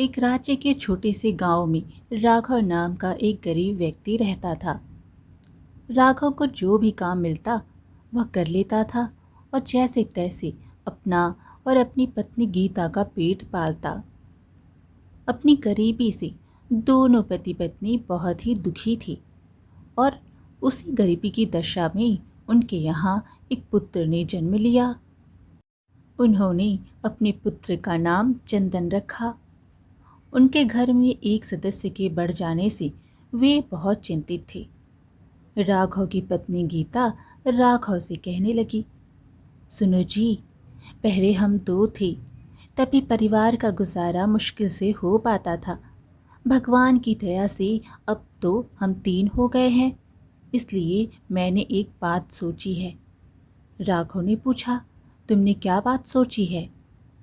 एक राज्य के छोटे से गांव में राघव नाम का एक गरीब व्यक्ति रहता था। राघव को जो भी काम मिलता वह कर लेता था और जैसे तैसे अपना और अपनी पत्नी गीता का पेट पालता। अपनी गरीबी से दोनों पति पत्नी बहुत ही दुखी थी और उसी गरीबी की दशा में उनके यहाँ एक पुत्र ने जन्म लिया। उन्होंने अपने पुत्र का नाम चंदन रखा। उनके घर में एक सदस्य के बढ़ जाने से वे बहुत चिंतित थे। राघव की पत्नी गीता राघव से कहने लगी, सुनो जी, पहले हम दो थे, तभी परिवार का गुजारा मुश्किल से हो पाता था। भगवान की दया से अब तो हम तीन हो गए हैं, इसलिए मैंने एक बात सोची है। राघव ने पूछा, तुमने क्या बात सोची है?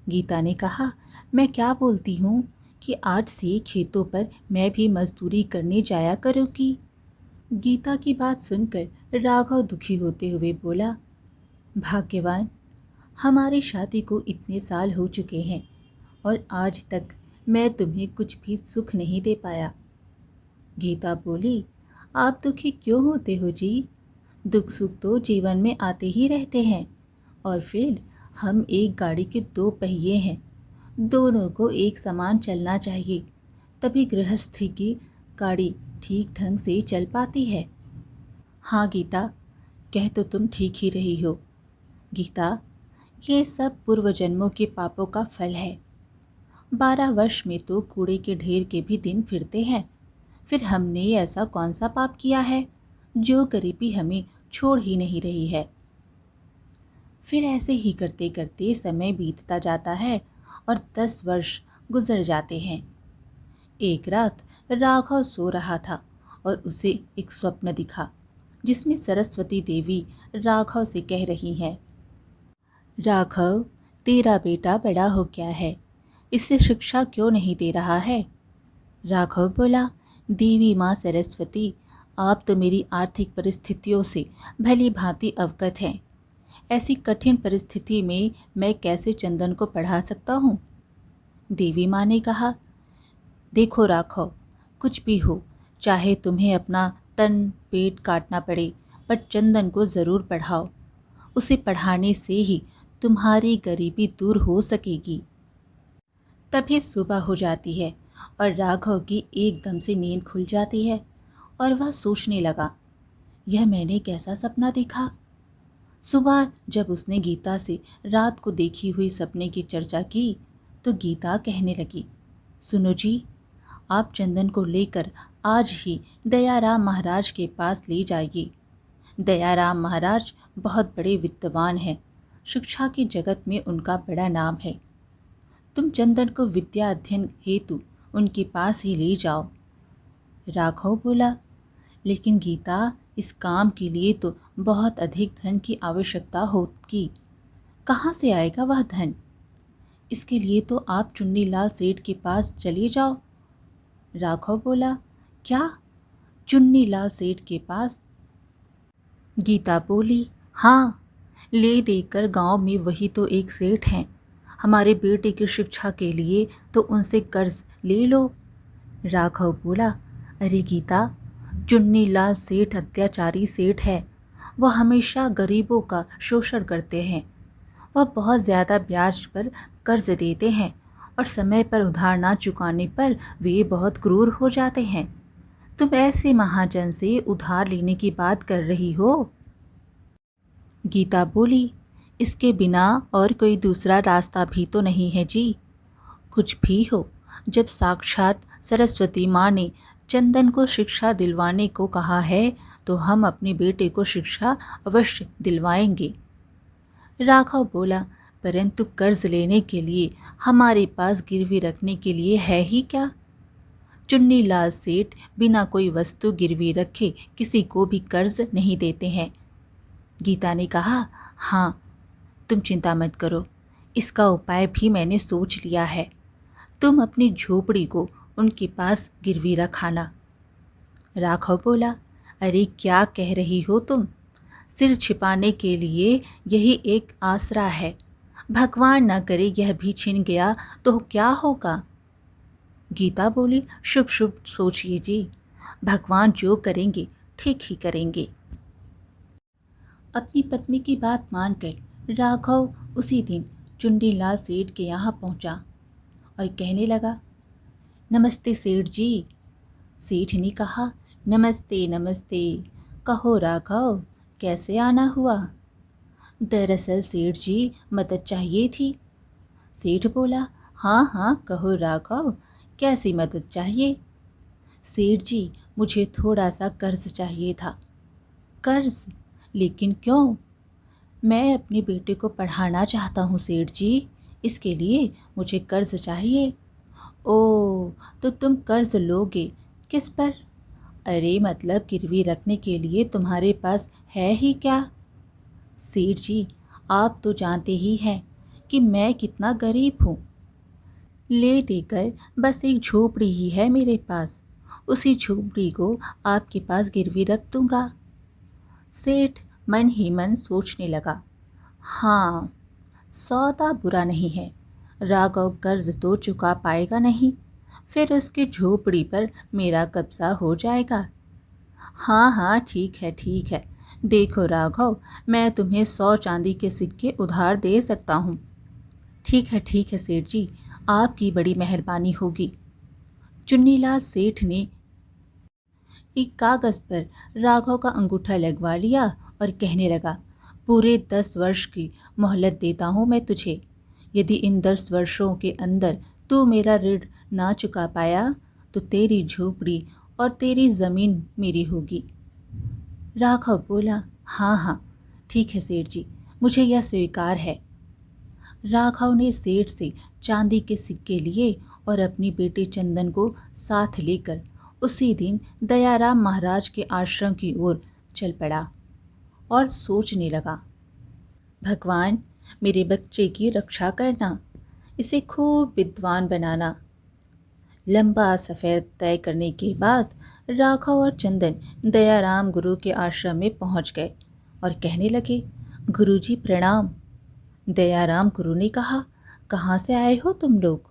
गीता ने कहा, मैं क्या बोलती हूँ कि आज से खेतों पर मैं भी मजदूरी करने जाया करूँगी। गीता की बात सुनकर राघव दुखी होते हुए बोला, भाग्यवान, हमारी शादी को इतने साल हो चुके हैं और आज तक मैं तुम्हें कुछ भी सुख नहीं दे पाया। गीता बोली, आप दुखी क्यों होते हो जी? दुख सुख तो जीवन में आते ही रहते हैं और फिर हम एक गाड़ी के दो पहिए हैं, दोनों को एक समान चलना चाहिए, तभी गृहस्थी की गाड़ी ठीक ढंग से चल पाती है। हाँ गीता, कह तो तुम ठीक ही रही हो। गीता, ये सब पूर्व जन्मों के पापों का फल है। 12 वर्ष में तो कूड़े के ढेर के भी दिन फिरते हैं, फिर हमने ऐसा कौन सा पाप किया है जो गरीबी हमें छोड़ ही नहीं रही है। फिर ऐसे ही करते करते समय बीतता जाता है और 10 वर्ष गुजर जाते हैं। एक रात राघव सो रहा था और उसे एक स्वप्न दिखा जिसमें सरस्वती देवी राघव से कह रही हैं, राघव, तेरा बेटा बड़ा हो गया है, इसे शिक्षा क्यों नहीं दे रहा है? राघव बोला, देवी माँ सरस्वती, आप तो मेरी आर्थिक परिस्थितियों से भली भांति अवगत हैं। ऐसी कठिन परिस्थिति में मैं कैसे चंदन को पढ़ा सकता हूँ? देवी माँ ने कहा, देखो राघव, कुछ भी हो, चाहे तुम्हें अपना तन पेट काटना पड़े, पर चंदन को ज़रूर पढ़ाओ। उसे पढ़ाने से ही तुम्हारी गरीबी दूर हो सकेगी। तभी सुबह हो जाती है और राघव की एकदम से नींद खुल जाती है और वह सोचने लगा, यह मैंने कैसा सपना देखा? सुबह जब उसने गीता से रात को देखी हुई सपने की चर्चा की तो गीता कहने लगी, सुनो जी, आप चंदन को लेकर आज ही दयाराम महाराज के पास ले जाइए। दयाराम महाराज बहुत बड़े विद्वान हैं, शिक्षा के जगत में उनका बड़ा नाम है। तुम चंदन को विद्या अध्ययन हेतु उनके पास ही ले जाओ। राघव बोला, लेकिन गीता, इस काम के लिए तो बहुत अधिक धन की आवश्यकता होगी, कहाँ से आएगा वह धन? इसके लिए तो आप चुन्नीलाल सेठ के पास चले जाओ। राघव बोला, क्या, चुन्नीलाल सेठ के पास? गीता बोली, हाँ, ले देकर गांव में वही तो एक सेठ हैं। हमारे बेटे की शिक्षा के लिए तो उनसे कर्ज ले लो। राघव बोला, अरे गीता, चुन्नीलाल सेठ अत्याचारी सेठ है। वह हमेशा गरीबों का शोषण करते हैं। वह बहुत ज़्यादा ब्याज पर कर्ज देते हैं और समय पर उधार ना चुकाने पर वे बहुत क्रूर हो जाते हैं। तुम ऐसे महाजन से उधार लेने की बात कर रही हो? गीता बोली, इसके बिना और कोई दूसरा रास्ता भी तो नहीं है जी। कुछ भी हो, जब साक्षात सरस्वती माँ ने चंदन को शिक्षा दिलवाने को कहा है तो हम अपने बेटे को शिक्षा अवश्य दिलवाएंगे। राघव बोला, परंतु कर्ज लेने के लिए हमारे पास गिरवी रखने के लिए है ही क्या? चुन्नीलाल सेठ बिना कोई वस्तु गिरवी रखे किसी को भी कर्ज नहीं देते हैं। गीता ने कहा, हाँ, तुम चिंता मत करो, इसका उपाय भी मैंने सोच लिया है। तुम अपनी झोपड़ी को उनके पास गिरवी रखाना। राघव बोला, अरे क्या कह रही हो तुम? सिर छिपाने के लिए यही एक आसरा है। भगवान न करे यह भी छिन गया तो क्या होगा? गीता बोली, शुभ शुभ सोचिए जी, भगवान जो करेंगे ठीक ही करेंगे। अपनी पत्नी की बात मानकर राघव उसी दिन चुन्नीलाल सेठ के यहाँ पहुँचा और कहने लगा, नमस्ते सेठ जी। सेठ ने कहा, नमस्ते नमस्ते, कहो राघव, कैसे आना हुआ? दरअसल सेठ जी, मदद चाहिए थी। सेठ बोला, हाँ हाँ कहो राघव, कैसी मदद चाहिए? सेठ जी, मुझे थोड़ा सा कर्ज चाहिए था। कर्ज? लेकिन क्यों? मैं अपने बेटे को पढ़ाना चाहता हूँ सेठ जी, इसके लिए मुझे कर्ज चाहिए। ओह, तो तुम कर्ज लोगे, किस पर? अरे मतलब गिरवी रखने के लिए तुम्हारे पास है ही क्या? सेठ जी, आप तो जानते ही हैं कि मैं कितना गरीब हूँ। ले देकर बस एक झोपड़ी ही है मेरे पास, उसी झोपड़ी को आपके पास गिरवी रख दूंगा। सेठ मन ही मन सोचने लगा, हाँ, सौदा बुरा नहीं है। राघव कर्ज तो चुका पाएगा नहीं, फिर उसकी झोपड़ी पर मेरा कब्जा हो जाएगा। हाँ हाँ ठीक है, देखो राघव, मैं तुम्हें 100 चांदी के सिक्के उधार दे सकता हूँ। ठीक है सेठ जी, आपकी बड़ी मेहरबानी होगी। चुन्नीलाल सेठ ने एक कागज़ पर राघव का अंगूठा लगवा लिया और कहने लगा, पूरे 10 वर्ष की मोहलत देता हूँ मैं तुझे। यदि इन 10 वर्षों के अंदर तू मेरा ऋण ना चुका पाया तो तेरी झोपड़ी और तेरी ज़मीन मेरी होगी। राघव बोला, हाँ हाँ ठीक है सेठ जी, मुझे यह स्वीकार है। राघव ने सेठ से चांदी के सिक्के लिए और अपनी बेटे चंदन को साथ लेकर उसी दिन दयाराम महाराज के आश्रम की ओर चल पड़ा और सोचने लगा, भगवान, मेरे बच्चे की रक्षा करना, इसे खूब विद्वान बनाना। लंबा सफ़र तय करने के बाद राघव और चंदन दयाराम गुरु के आश्रम में पहुंच गए और कहने लगे, गुरुजी प्रणाम। दयाराम गुरु ने कहा, कहाँ से आए हो तुम लोग?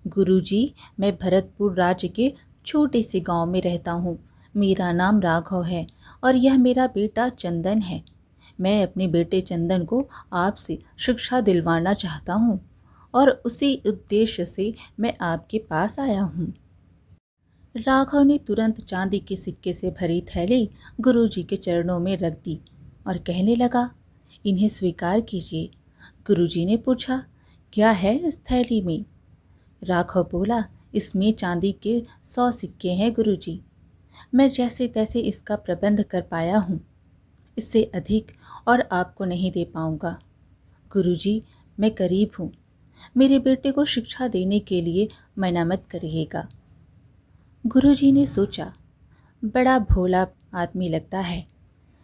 गुरुजी, मैं भरतपुर राज्य के छोटे से गांव में रहता हूँ। मेरा नाम राघव है और यह मेरा बेटा चंदन है। मैं अपने बेटे चंदन को आपसे शिक्षा दिलवाना चाहता हूँ और उसी उद्देश्य से मैं आपके पास आया हूँ। राघव ने तुरंत चांदी के सिक्के से भरी थैली गुरुजी के चरणों में रख दी और कहने लगा, इन्हें स्वीकार कीजिए। गुरुजी ने पूछा, क्या है इस थैली में? राघव बोला, इसमें चांदी के 100 सिक्के हैं गुरुजी। मैं जैसे तैसे इसका प्रबंध कर पाया हूँ, इससे अधिक और आपको नहीं दे पाऊँगा। गुरुजी, मैं गरीब हूँ, मेरे बेटे को शिक्षा देने के लिए मना मत करिएगा। गुरुजी ने सोचा, बड़ा भोला आदमी लगता है,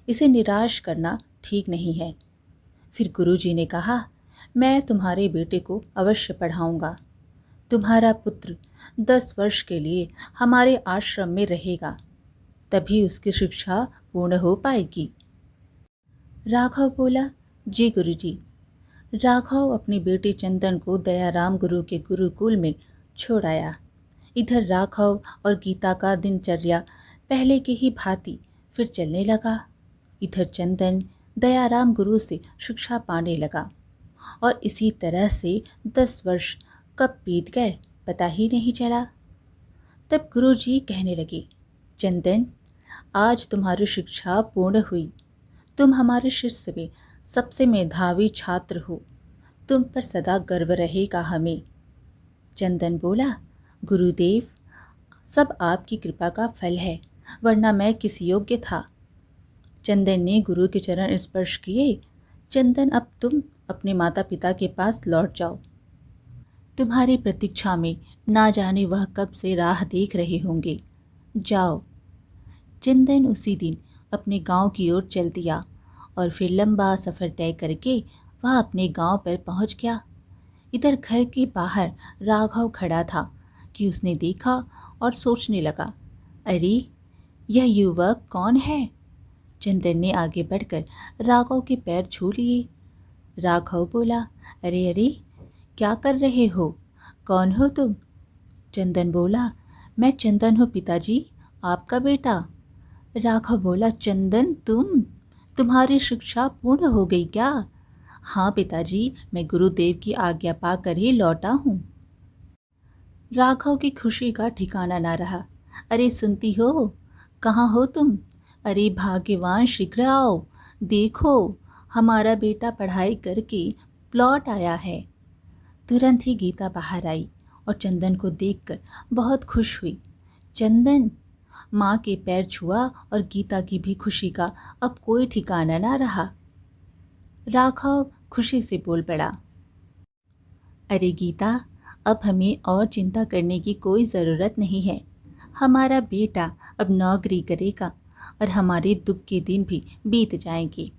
इसे निराश करना ठीक नहीं है। फिर गुरुजी ने कहा, मैं तुम्हारे बेटे को अवश्य पढ़ाऊँगा। तुम्हारा पुत्र 10 वर्ष के लिए हमारे आश्रम में रहेगा, तभी उसकी शिक्षा पूर्ण हो पाएगी। राघव बोला, जी गुरुजी। राघव अपने बेटे चंदन को दयाराम गुरु के गुरुकुल में छोड़ आया। इधर राघव और गीता का दिनचर्या पहले की ही भांति फिर चलने लगा। इधर चंदन दयाराम गुरु से शिक्षा पाने लगा और इसी तरह से 10 वर्ष कब बीत गए पता ही नहीं चला। तब गुरुजी कहने लगे, चंदन, आज तुम्हारी शिक्षा पूर्ण हुई। तुम हमारे शिष्य में सबसे मेधावी छात्र हो। तुम पर सदा गर्व रहेगा हमें। चंदन बोला, गुरुदेव, सब आपकी कृपा का फल है, वरना मैं किस योग्य था। चंदन ने गुरु के चरण स्पर्श किए। चंदन, अब तुम अपने माता पिता के पास लौट जाओ। तुम्हारी प्रतीक्षा में ना जाने वह कब से राह देख रहे होंगे। जाओ। चंदन उसी दिन अपने गांव की ओर चल दिया और फिर लंबा सफ़र तय करके वह अपने गांव पर पहुंच गया। इधर घर के बाहर राघव खड़ा था कि उसने देखा और सोचने लगा, अरे, यह युवक कौन है? चंदन ने आगे बढ़कर राघव के पैर छू लिए। राघव बोला, अरे अरे, क्या कर रहे हो? कौन हो तुम? चंदन बोला, मैं चंदन हूँ पिताजी, आपका बेटा। राघव बोला, चंदन तुम्हारी शिक्षा पूर्ण हो गई क्या? हाँ पिताजी, मैं गुरुदेव की आज्ञा पाकर ही लौटा हूँ। राघव की खुशी का ठिकाना ना रहा। अरे सुनती हो, कहाँ हो तुम? अरे भाग्यवान, शीघ्र आओ, देखो हमारा बेटा पढ़ाई करके लौट आया है। तुरंत ही गीता बाहर आई और चंदन को देखकर बहुत खुश हुई। चंदन माँ के पैर छुआ और गीता की भी खुशी का अब कोई ठिकाना ना रहा। राघव खुशी से बोल पड़ा, अरे गीता, अब हमें और चिंता करने की कोई ज़रूरत नहीं है। हमारा बेटा अब नौकरी करेगा और हमारे दुख के दिन भी बीत जाएंगे।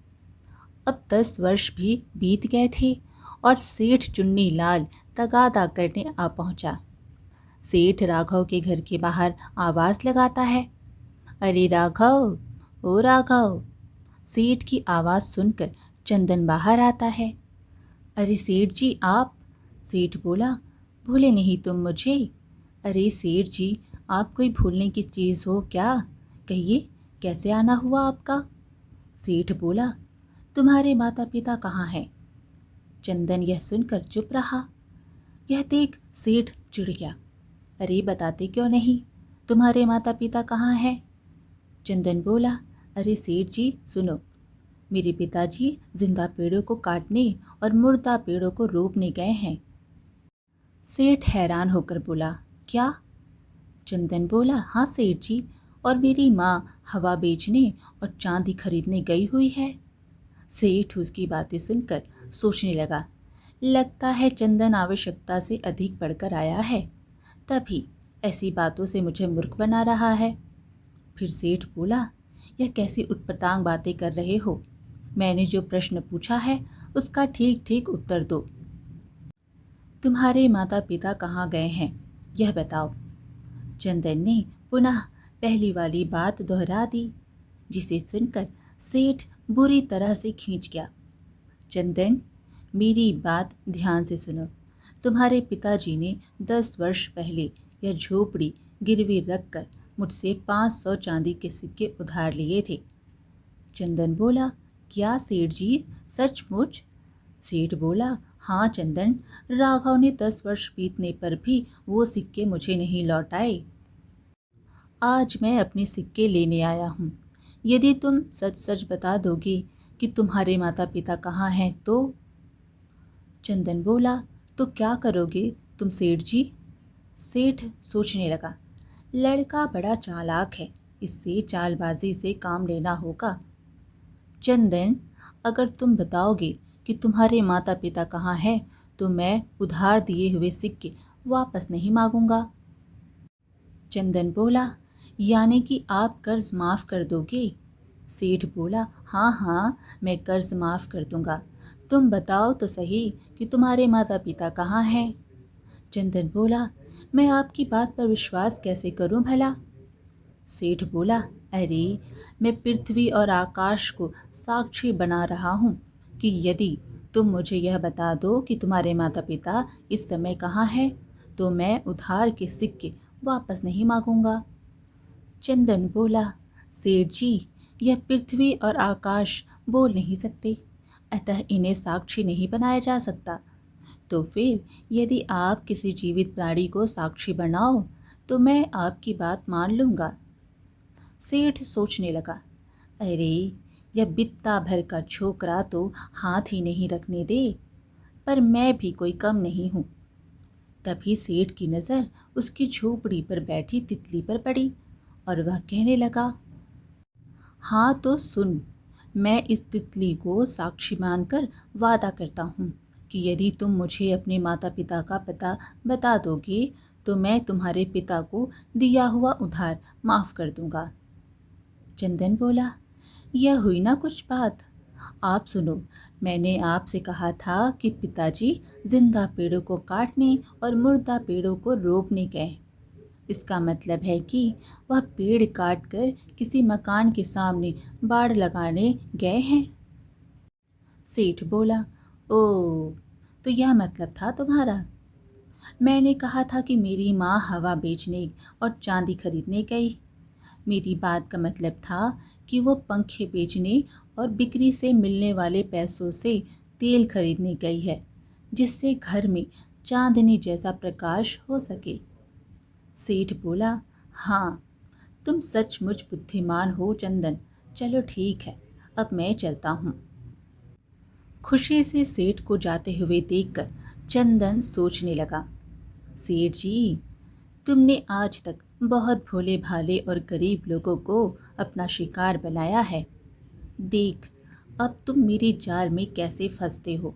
अब 10 वर्ष भी बीत गए थे और सेठ चुन्नी लाल तगादा करने आ पहुंचा। सेठ राघव के घर के बाहर आवाज़ लगाता है, अरे राघव, ओ राघव। सेठ की आवाज़ सुनकर चंदन बाहर आता है। अरे सेठ जी आप? सेठ बोला, भूले नहीं तुम मुझे? अरे सेठ जी, आप कोई भूलने की चीज़ हो क्या? कहिए, कैसे आना हुआ आपका? सेठ बोला, तुम्हारे माता पिता कहाँ हैं? चंदन यह सुनकर चुप रहा। यह देख सेठ चिढ़ गया, अरे बताते क्यों नहीं, तुम्हारे माता पिता कहाँ हैं? चंदन बोला, अरे सेठ जी सुनो, मेरे पिताजी जिंदा पेड़ों को काटने और मुर्दा पेड़ों को रोपने गए हैं। सेठ हैरान होकर बोला, क्या? चंदन बोला, हाँ सेठ जी, और मेरी माँ हवा बेचने और चांदी खरीदने गई हुई है। सेठ उसकी बातें सुनकर सोचने लगा, लगता है चंदन आवश्यकता से अधिक पढ़कर आया है, तभी ऐसी बातों से मुझे मूर्ख बना रहा है। फिर सेठ बोला, यह कैसी उटपटांग बातें कर रहे हो? मैंने जो प्रश्न पूछा है उसका ठीक ठीक उत्तर दो। तुम्हारे माता पिता कहाँ गए हैं, यह बताओ। चंदन ने पुनः पहली वाली बात दोहरा दी, जिसे सुनकर सेठ बुरी तरह से खींच गया। चंदन, मेरी बात ध्यान से सुनो। तुम्हारे पिताजी ने 10 वर्ष पहले यह झोपड़ी गिरवी रखकर मुझसे 500 चांदी के सिक्के उधार लिए थे। चंदन बोला, क्या सेठ जी, सचमुच? सेठ बोला, हाँ चंदन, राघव ने 10 वर्ष बीतने पर भी वो सिक्के मुझे नहीं लौटाए। आज मैं अपने सिक्के लेने आया हूँ। यदि तुम सच सच बता दोगे कि तुम्हारे माता पिता कहाँ हैं तो? चंदन बोला, तो क्या करोगे तुम सेठ जी? सेठ सोचने लगा, लड़का बड़ा चालाक है, इससे चालबाजी से काम लेना होगा। चंदन, अगर तुम बताओगे कि तुम्हारे माता पिता कहाँ हैं तो मैं उधार दिए हुए सिक्के वापस नहीं मांगूंगा। चंदन बोला, यानी कि आप कर्ज माफ़ कर दोगे? सेठ बोला, हाँ हाँ, मैं कर्ज माफ़ कर दूंगा। तुम बताओ तो सही कि तुम्हारे माता पिता कहाँ हैं। चंदन बोला, मैं आपकी बात पर विश्वास कैसे करूं भला? सेठ बोला, अरे मैं पृथ्वी और आकाश को साक्षी बना रहा हूँ कि यदि तुम मुझे यह बता दो कि तुम्हारे माता पिता इस समय कहाँ हैं तो मैं उधार के सिक्के वापस नहीं मांगूंगा। चंदन बोला, सेठ जी, यह पृथ्वी और आकाश बोल नहीं सकते, अतः इन्हें साक्षी नहीं बनाया जा सकता। तो फिर यदि आप किसी जीवित प्राणी को साक्षी बनाओ तो मैं आपकी बात मान लूँगा। सेठ सोचने लगा, अरे यह बित्ता भर का छोकरा तो हाथ ही नहीं रखने दे, पर मैं भी कोई कम नहीं हूँ। तभी सेठ की नज़र उसकी झोपड़ी पर बैठी तितली पर पड़ी और वह कहने लगा, हाँ तो सुन, मैं इस तितली को साक्षी मानकर वादा करता हूँ कि यदि तुम मुझे अपने माता पिता का पता बता दोगे तो मैं तुम्हारे पिता को दिया हुआ उधार माफ़ कर दूँगा। चंदन बोला, यह हुई ना कुछ बात। आप सुनो, मैंने आपसे कहा था कि पिताजी जिंदा पेड़ों को काटने और मुर्दा पेड़ों को रोपने गए। इसका मतलब है कि वह पेड़ काटकर किसी मकान के सामने बाड़ लगाने गए हैं। सेठ बोला, ओ, तो यह मतलब था तुम्हारा? मैंने कहा था कि मेरी माँ हवा बेचने और चांदी खरीदने गई। मेरी बात का मतलब था कि वो पंखे बेचने और बिक्री से मिलने वाले पैसों से तेल खरीदने गई है, जिससे घर में चांदनी जैसा प्रकाश हो सके। सेठ बोला, हाँ, तुम सचमुच बुद्धिमान हो चंदन। चलो ठीक है, अब मैं चलता हूँ। खुशी से सेठ को जाते हुए देखकर चंदन सोचने लगा, सेठ जी, तुमने आज तक बहुत भोले भाले और गरीब लोगों को अपना शिकार बनाया है। देख, अब तुम मेरे जाल में कैसे फंसते हो।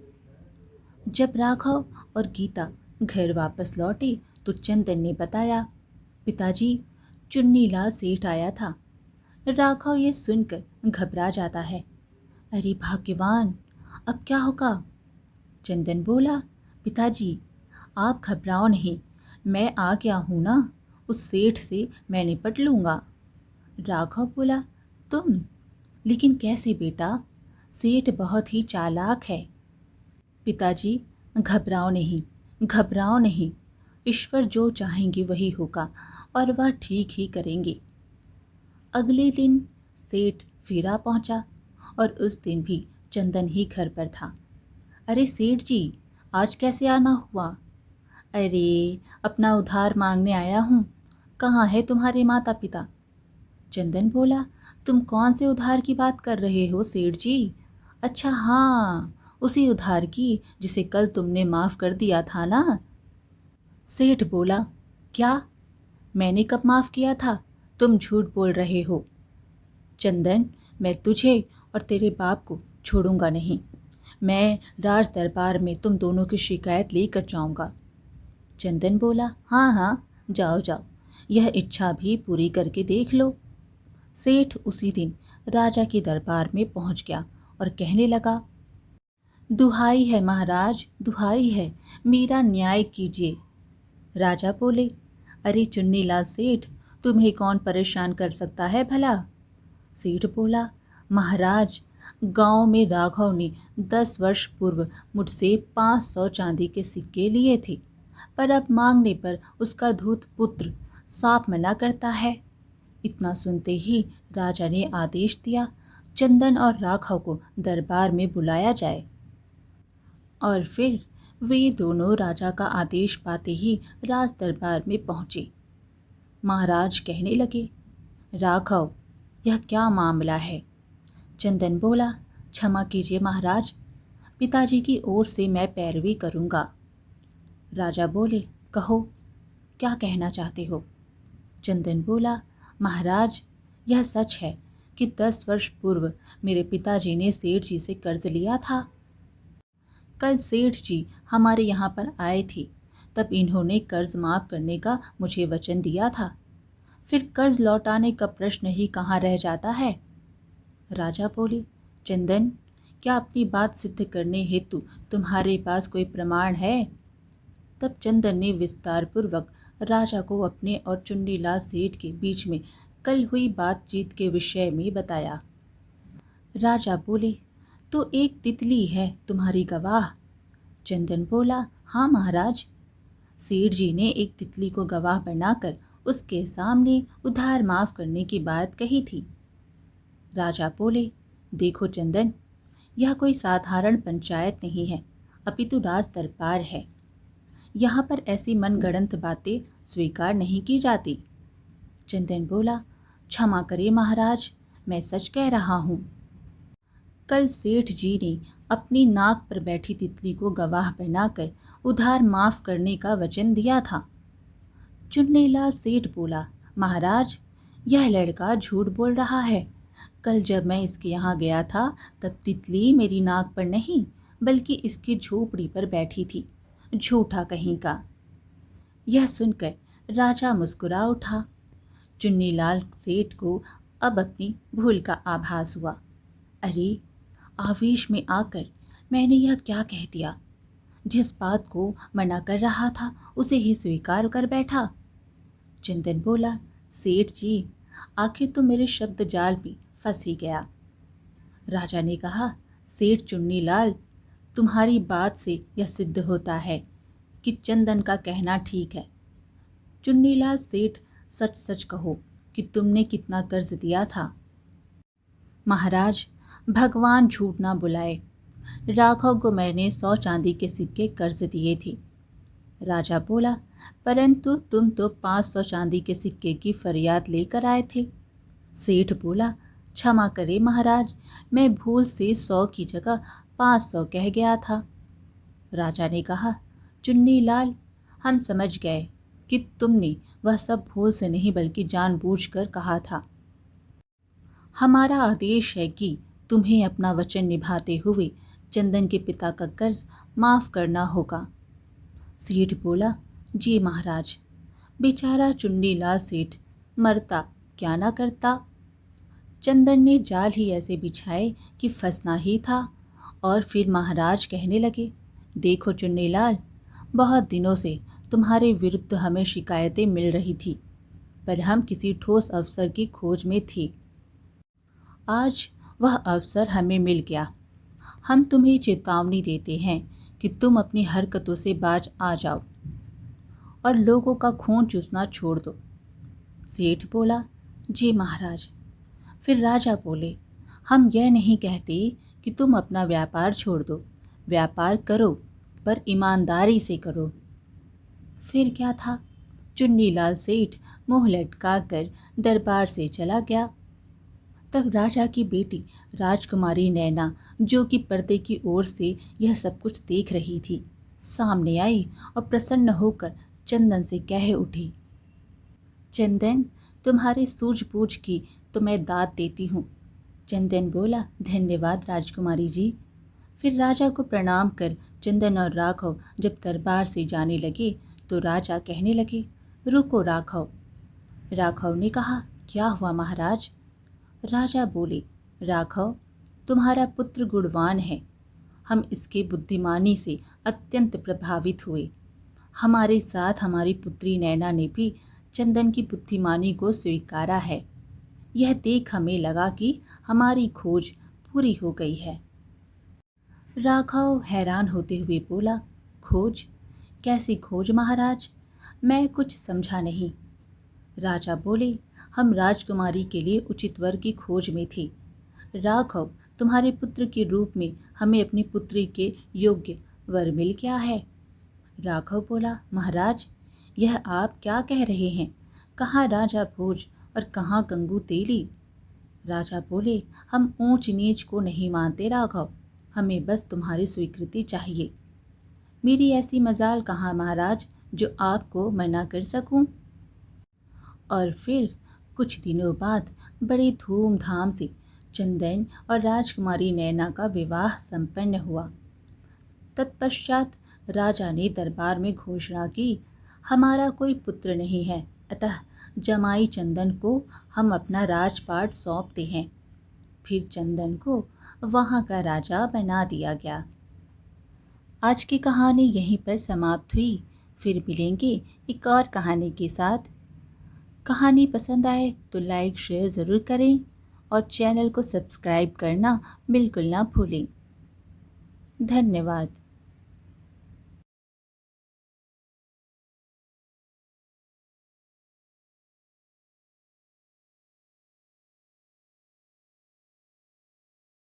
जब राघव और गीता घर वापस लौटे तो चंदन ने बताया, पिताजी, चुन्नीलाल सेठ आया था। राघव ये सुनकर घबरा जाता है। अरे भाग्यवान, अब क्या होगा। चंदन बोला, पिताजी, आप घबराओ नहीं, मैं आ गया हूँ ना, उस सेठ से मैं निपट लूँगा। राघव बोला, तुम? लेकिन कैसे बेटा, सेठ बहुत ही चालाक है। पिताजी, घबराओ नहीं, घबराओ नहीं, ईश्वर जो चाहेंगे वही होगा और वह ठीक ही करेंगे। अगले दिन सेठ फिर आ पहुंचा और उस दिन भी चंदन ही घर पर था। अरे सेठ जी, आज कैसे आना हुआ। अरे, अपना उधार मांगने आया हूँ। कहाँ है तुम्हारे माता पिता। चंदन बोला, तुम कौन से उधार की बात कर रहे हो सेठ जी। अच्छा हाँ, उसी उधार की जिसे कल तुमने माफ़ कर दिया था ना। सेठ बोला, क्या? मैंने कब माफ़ किया था? तुम झूठ बोल रहे हो। चंदन, मैं तुझे और तेरे बाप को छोड़ूंगा नहीं। मैं राज दरबार में तुम दोनों की शिकायत लेकर जाऊंगा। चंदन बोला, हाँ हाँ, जाओ जाओ, यह इच्छा भी पूरी करके देख लो। सेठ उसी दिन राजा के दरबार में पहुंच गया और कहने लगा, दुहाई है महाराज, दुहाई है, मेरा न्याय कीजिए। राजा बोले, अरे चुन्नीलाल सेठ, तुम्हें कौन परेशान कर सकता है भला। सेठ बोला, महाराज, गांव में राघव ने 10 वर्ष पूर्व मुझसे 500 चांदी के सिक्के लिए थे, पर अब मांगने पर उसका धूर्त पुत्र साफ मना करता है। इतना सुनते ही राजा ने आदेश दिया, चंदन और राघव को दरबार में बुलाया जाए। और फिर वे दोनों राजा का आदेश पाते ही राज दरबार में पहुंचे। महाराज कहने लगे, राघव, यह क्या मामला है। चंदन बोला, क्षमा कीजिए महाराज, पिताजी की ओर से मैं पैरवी करूंगा। राजा बोले, कहो, क्या कहना चाहते हो। चंदन बोला, महाराज, यह सच है कि 10 वर्ष पूर्व मेरे पिताजी ने सेठ जी से कर्ज लिया था। कल सेठ जी हमारे यहाँ पर आए थे, तब इन्होंने कर्ज माफ़ करने का मुझे वचन दिया था। फिर कर्ज लौटाने का प्रश्न ही कहाँ रह जाता है। राजा बोले, चंदन, क्या अपनी बात सिद्ध करने हेतु तुम्हारे पास कोई प्रमाण है। तब चंदन ने विस्तारपूर्वक राजा को अपने और चुन्नीलाल सेठ के बीच में कल हुई बातचीत के विषय में बताया। राजा बोले, तो एक तितली है तुम्हारी गवाह। चंदन बोला, हाँ महाराज। सेठ जी ने एक तितली को गवाह बनाकर उसके सामने उधार माफ करने की बात कही थी। राजा बोले, देखो चंदन, यह कोई साधारण पंचायत नहीं है, अपितु राज दरबार है। यहाँ पर ऐसी मनगढ़ंत बातें स्वीकार नहीं की जाती। चंदन बोला, क्षमा करिए महाराज, मैं सच कह रहा हूँ। कल सेठ जी ने अपनी नाक पर बैठी तितली को गवाह बनाकर उधार माफ करने का वचन दिया था। चुन्नीलाल सेठ बोला, महाराज, यह लड़का झूठ बोल रहा है। कल जब मैं इसके यहाँ गया था तब तितली मेरी नाक पर नहीं बल्कि इसकी झोपड़ी पर बैठी थी। झूठा कहीं का। यह सुनकर राजा मुस्कुरा उठा। चुन्नीलाल सेठ को अब अपनी भूल का आभास हुआ। अरे, आवेश में आकर मैंने यह क्या कह दिया। जिस बात को मना कर रहा था उसे ही स्वीकार कर बैठा। चंदन बोला, सेठ जी, आखिर तो मेरे शब्द जाल में फंस ही गया। राजा ने कहा, सेठ चुन्नीलाल, तुम्हारी बात से यह सिद्ध होता है कि चंदन का कहना ठीक है। चुन्नीलाल सेठ, सच सच कहो कि तुमने कितना कर्ज दिया था। महाराज, भगवान झूठ ना बुलाए, राघव को मैंने 100 चांदी के सिक्के कर्ज दिए थे। राजा बोला, परंतु तुम तो 500 चांदी के सिक्के की फरियाद लेकर आए थे। सेठ बोला, क्षमा करे महाराज, मैं भूल से 100 की जगह 500 कह गया था। राजा ने कहा, चुन्नीलाल, हम समझ गए कि तुमने वह सब भूल से नहीं बल्कि जानबूझकर कहा था। हमारा आदेश है कि तुम्हें अपना वचन निभाते हुए चंदन के पिता का कर्ज माफ करना होगा। सेठ बोला, जी महाराज। बेचारा चुन्नीलाल सेठ मरता क्या ना करता। चंदन ने जाल ही ऐसे बिछाए कि फंसना ही था। और फिर महाराज कहने लगे, देखो चुन्नीलाल, बहुत दिनों से तुम्हारे विरुद्ध हमें शिकायतें मिल रही थी, पर हम किसी ठोस अवसर की खोज में थे। आज वह अवसर हमें मिल गया। हम तुम्हें चेतावनी देते हैं कि तुम अपनी हरकतों से बाज आ जाओ और लोगों का खून चूसना छोड़ दो। सेठ बोला, जी महाराज। फिर राजा बोले, हम यह नहीं कहते कि तुम अपना व्यापार छोड़ दो, व्यापार करो, पर ईमानदारी से करो। फिर क्या था? चुन्नीलाल सेठ मुंह लटका कर दरबार से चला गया। तब राजा की बेटी राजकुमारी नैना, जो कि पर्दे की ओर से यह सब कुछ देख रही थी, सामने आई और प्रसन्न होकर चंदन से कह उठी, चंदन, तुम्हारी सूझबूझ की तो मैं दाद देती हूँ। चंदन बोला, धन्यवाद राजकुमारी जी। फिर राजा को प्रणाम कर चंदन और राघव जब दरबार से जाने लगे तो राजा कहने लगे, रुको राघव। राघव ने कहा, क्या हुआ महाराज? राजा बोले, राघव, तुम्हारा पुत्र गुणवान है। हम इसके बुद्धिमानी से अत्यंत प्रभावित हुए। हमारे साथ हमारी पुत्री नैना ने भी चंदन की बुद्धिमानी को स्वीकारा है। यह देख हमें लगा कि हमारी खोज पूरी हो गई है। राघव हैरान होते हुए बोला, खोज? कैसी खोज महाराज? मैं कुछ समझा नहीं। राजा बोले, हम राजकुमारी के लिए उचित वर की खोज में थे। राघव, तुम्हारे पुत्र के रूप में हमें अपनी पुत्री के योग्य वर मिल गया है। राघव बोला, महाराज, यह आप क्या कह रहे हैं? कहाँ राजा भोज और कहाँ गंगू तेली? राजा बोले, हम ऊंच नीच को नहीं मानते राघव, हमें बस तुम्हारी स्वीकृति चाहिए। मेरी ऐसी मजाल कहाँ महाराज जो आपको मना कर सकूं। और फिर कुछ दिनों बाद बड़े धूमधाम से चंदन और राजकुमारी नैना का विवाह संपन्न हुआ। तत्पश्चात राजा ने दरबार में घोषणा की, हमारा कोई पुत्र नहीं है, अतः जमाई चंदन को हम अपना राजपाट सौंपते हैं। फिर चंदन को वहाँ का राजा बना दिया गया। आज की कहानी यहीं पर समाप्त हुई। फिर मिलेंगे एक और कहानी के साथ। कहानी पसंद आए तो लाइक शेयर ज़रूर करें और चैनल को सब्सक्राइब करना बिल्कुल ना भूलें। धन्यवाद।